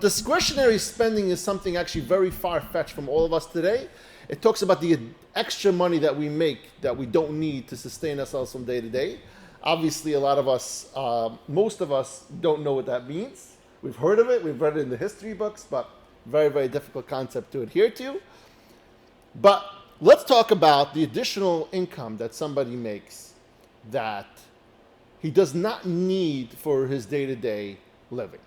Discretionary spending is something actually very far-fetched from all of us today. It talks about the extra money that we make that we don't need to sustain ourselves from day to day. Obviously, a lot of us, most of us don't know what that means. We've heard of it, we've read it in the history books, but very, very difficult concept to adhere to. But let's talk about the additional income that somebody makes that he does not need for his day-to-day living.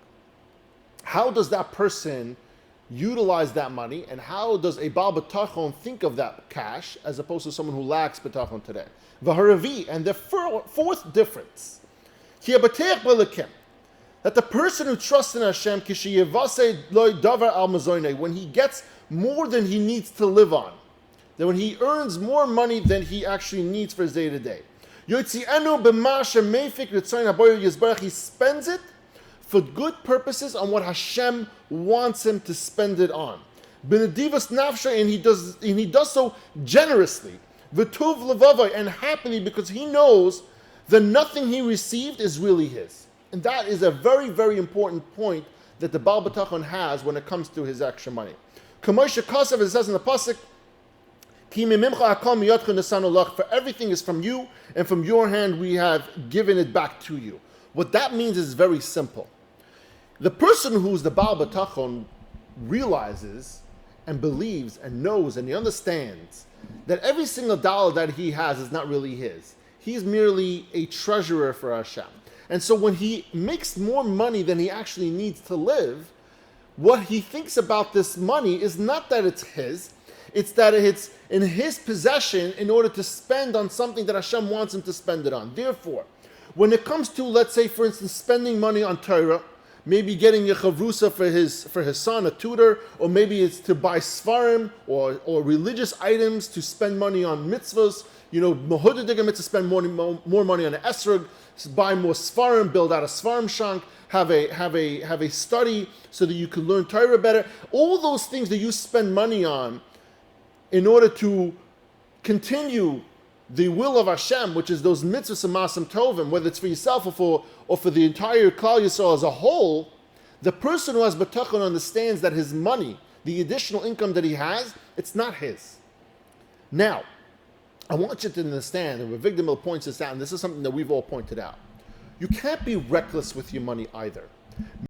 How does that person utilize that money, and how does a Bal B'tachon think of that cash as opposed to someone who lacks B'tachon today? V'haravi, and the fourth difference, that the person who trusts in Hashem, when he gets more than he needs to live on, that when he earns more money than he actually needs for his day to day, he spends it for good purposes on what Hashem wants him to spend it on. And he does so generously, and happily, because he knows that nothing he received is really his. And that is a very, very important point that the Bal B'tachon has when it comes to his extra money. As it says in the pasuk, for everything is from you, and from your hand we have given it back to you. What that means is very simple. The person who's the Bal B'tachon realizes and believes and knows and he understands that every single dollar that he has is not really his. He's merely a treasurer for Hashem. And so when he makes more money than he actually needs to live, what he thinks about this money is not that it's his, it's that it's in his possession in order to spend on something that Hashem wants him to spend it on. Therefore, when it comes to, let's say, for instance, spending money on Torah, maybe getting a chavrusa for his son, a tutor, or maybe it's to buy svarim or religious items to spend money on mitzvahs. Mahudadiga mitzvah, spend more money on an esrog, buy more svarim, build out a svarim shank, have a study so that you can learn Torah better. All those things that you spend money on in order to continue the will of Hashem, which is those mitzvahs and masim tovim, whether it's for yourself or for the entire Klal Yisrael as a whole, the person who has B'tachon understands that his money, the additional income that he has, it's not his. Now, I want you to understand, and Rav Vigdamil points this out, and this is something that we've all pointed out. You can't be reckless with your money either.